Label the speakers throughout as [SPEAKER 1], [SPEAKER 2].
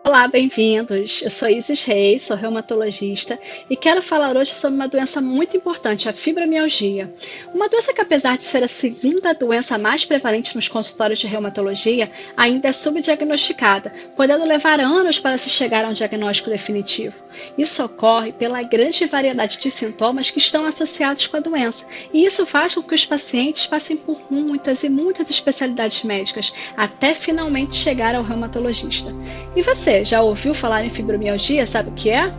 [SPEAKER 1] Olá, bem-vindos! Eu sou Isis Reis, sou reumatologista e quero falar hoje sobre uma doença muito importante, a fibromialgia. Uma doença que, apesar de ser a segunda doença mais prevalente nos consultórios de reumatologia, ainda é subdiagnosticada, podendo levar anos para se chegar a um diagnóstico definitivo. Isso ocorre pela grande variedade de sintomas que estão associados com a doença, e isso faz com que os pacientes passem por muitas e muitas especialidades médicas, até finalmente chegar ao reumatologista. E você, já ouviu falar em fibromialgia? Sabe o que é?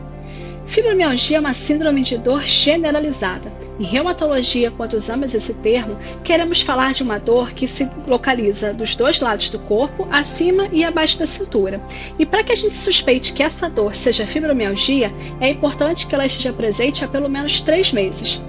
[SPEAKER 1] Fibromialgia é uma síndrome de dor generalizada. Em reumatologia, quando usamos esse termo, queremos falar de uma dor que se localiza dos dois lados do corpo, acima e abaixo da cintura. E para que a gente suspeite que essa dor seja fibromialgia, é importante que ela esteja presente há pelo menos 3 meses.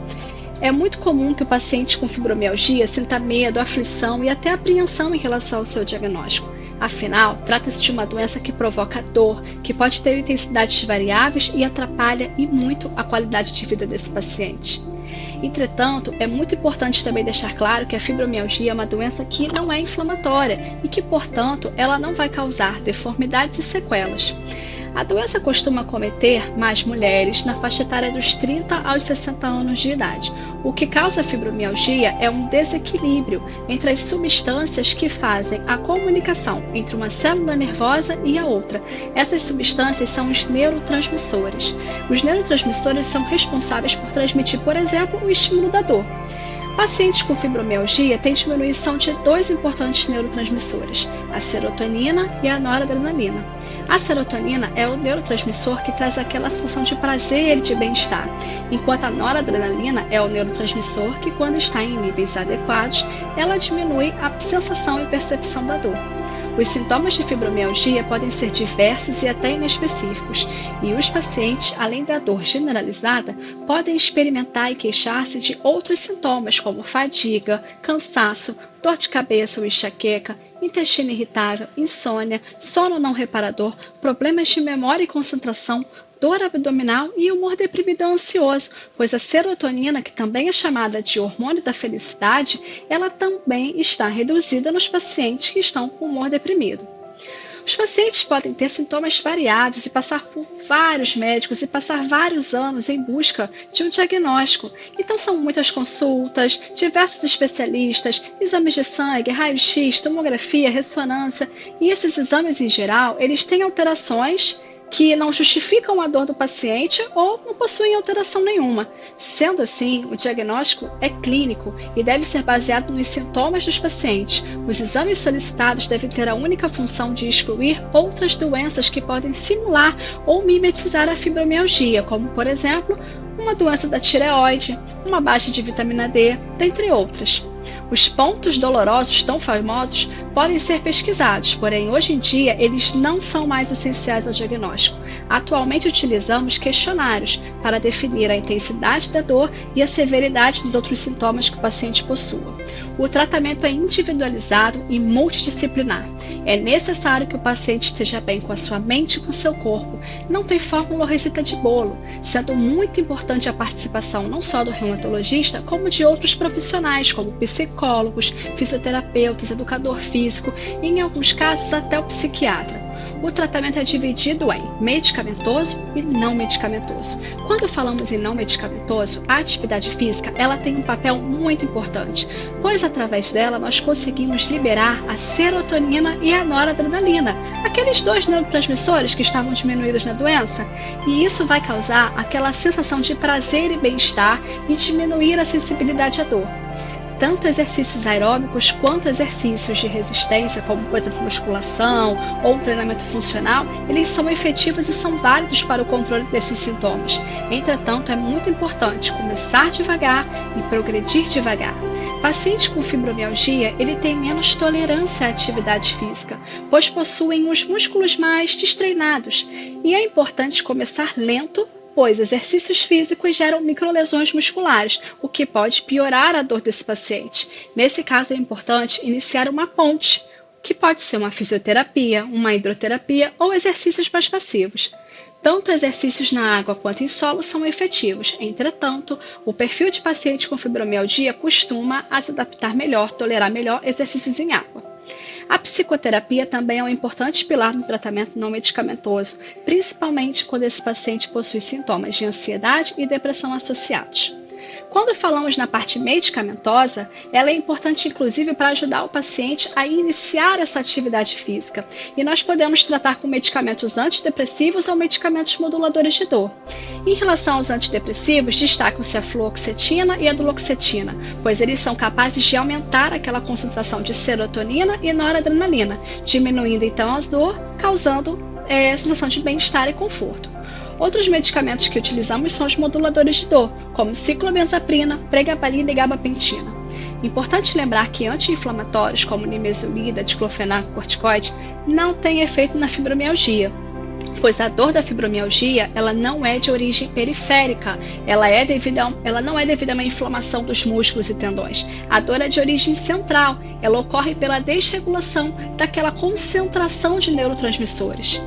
[SPEAKER 1] É muito comum que o paciente com fibromialgia sinta medo, aflição e até apreensão em relação ao seu diagnóstico. Afinal, trata-se de uma doença que provoca dor, que pode ter intensidades variáveis e atrapalha e muito a qualidade de vida desse paciente. Entretanto, é muito importante também deixar claro que a fibromialgia é uma doença que não é inflamatória e que, portanto, ela não vai causar deformidades e sequelas. A doença costuma acometer mais mulheres na faixa etária dos 30 aos 60 anos de idade. O que causa a fibromialgia é um desequilíbrio entre as substâncias que fazem a comunicação entre uma célula nervosa e a outra. Essas substâncias são os neurotransmissores. Os neurotransmissores são responsáveis por transmitir, por exemplo, o estímulo da dor. Pacientes com fibromialgia têm diminuição de 2 importantes neurotransmissores, a serotonina e a noradrenalina. A serotonina é o neurotransmissor que traz aquela sensação de prazer e de bem-estar, enquanto a noradrenalina é o neurotransmissor que, quando está em níveis adequados, ela diminui a sensação e percepção da dor. Os sintomas de fibromialgia podem ser diversos e até inespecíficos, e os pacientes, além da dor generalizada, podem experimentar e queixar-se de outros sintomas como fadiga, cansaço, dor de cabeça ou enxaqueca, intestino irritável, insônia, sono não reparador, problemas de memória e concentração, dor abdominal e humor deprimido ou ansioso, pois a serotonina, que também é chamada de hormônio da felicidade, ela também está reduzida nos pacientes que estão com humor deprimido. Os pacientes podem ter sintomas variados e passar por vários médicos e passar vários anos em busca de um diagnóstico. Então são muitas consultas, diversos especialistas, exames de sangue, raio-x, tomografia, ressonância, e esses exames em geral, eles têm alterações que não justificam a dor do paciente ou não possuem alteração nenhuma. Sendo assim, o diagnóstico é clínico e deve ser baseado nos sintomas dos pacientes. Os exames solicitados devem ter a única função de excluir outras doenças que podem simular ou mimetizar a fibromialgia, como, por exemplo, uma doença da tireoide, uma baixa de vitamina D, dentre outras. Os pontos dolorosos tão famosos podem ser pesquisados, porém hoje em dia eles não são mais essenciais ao diagnóstico. Atualmente utilizamos questionários para definir a intensidade da dor e a severidade dos outros sintomas que o paciente possua. O tratamento é individualizado e multidisciplinar. É necessário que o paciente esteja bem com a sua mente e com o seu corpo. Não tem fórmula ou receita de bolo, sendo muito importante a participação não só do reumatologista, como de outros profissionais, como psicólogos, fisioterapeutas, educador físico e, em alguns casos, até o psiquiatra. O tratamento é dividido em medicamentoso e não medicamentoso. Quando falamos em não medicamentoso, a atividade física ela tem um papel muito importante, pois através dela nós conseguimos liberar a serotonina e a noradrenalina, aqueles 2 neurotransmissores que estavam diminuídos na doença, e isso vai causar aquela sensação de prazer e bem-estar e diminuir a sensibilidade à dor. Tanto exercícios aeróbicos quanto exercícios de resistência, como por exemplo musculação ou treinamento funcional, eles são efetivos e são válidos para o controle desses sintomas. Entretanto, é muito importante começar devagar e progredir devagar. Pacientes com fibromialgia, ele tem menos tolerância à atividade física, pois possuem os músculos mais destreinados, e é importante começar lento, pois exercícios físicos geram microlesões musculares, o que pode piorar a dor desse paciente. Nesse caso, é importante iniciar uma ponte, que pode ser uma fisioterapia, uma hidroterapia ou exercícios mais passivos. Tanto exercícios na água quanto em solo são efetivos. Entretanto, o perfil de paciente com fibromialgia costuma a se adaptar melhor, tolerar melhor exercícios em água. A psicoterapia também é um importante pilar no tratamento não medicamentoso, principalmente quando esse paciente possui sintomas de ansiedade e depressão associados. Quando falamos na parte medicamentosa, ela é importante inclusive para ajudar o paciente a iniciar essa atividade física, e nós podemos tratar com medicamentos antidepressivos ou medicamentos moduladores de dor. Em relação aos antidepressivos, destacam-se a fluoxetina e a duloxetina, pois eles são capazes de aumentar aquela concentração de serotonina e noradrenalina, diminuindo então as dor, causando sensação de bem-estar e conforto. Outros medicamentos que utilizamos são os moduladores de dor, como ciclobenzaprina, pregabalina e gabapentina. Importante lembrar que anti-inflamatórios como nimesulida, diclofenaco, corticoide não têm efeito na fibromialgia, pois a dor da fibromialgia ela não é de origem periférica, ela não é devido a uma inflamação dos músculos e tendões. A dor é de origem central, ela ocorre pela desregulação daquela concentração de neurotransmissores.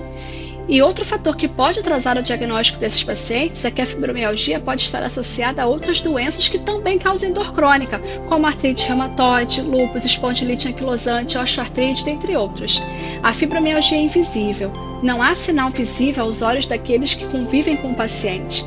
[SPEAKER 1] E outro fator que pode atrasar o diagnóstico desses pacientes é que a fibromialgia pode estar associada a outras doenças que também causam dor crônica, como artrite reumatoide, lúpus, espondilite anquilosante, osteoartrite, dentre outros. A fibromialgia é invisível, não há sinal visível aos olhos daqueles que convivem com o paciente.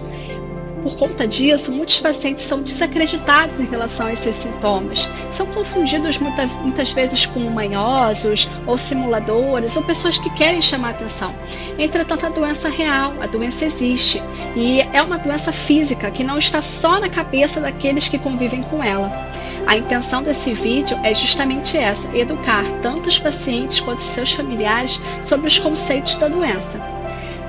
[SPEAKER 1] Por conta disso, muitos pacientes são desacreditados em relação aos seus sintomas. São confundidos muitas vezes com manhosos ou simuladores ou pessoas que querem chamar atenção. Entretanto, a doença é real, a doença existe e é uma doença física que não está só na cabeça daqueles que convivem com ela. A intenção desse vídeo é justamente essa, educar tanto os pacientes quanto seus familiares sobre os conceitos da doença.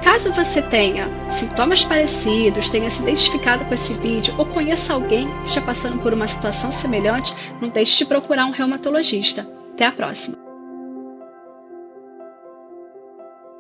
[SPEAKER 1] Caso você tenha sintomas parecidos, tenha se identificado com esse vídeo ou conheça alguém que esteja passando por uma situação semelhante, não deixe de procurar um reumatologista. Até a próxima!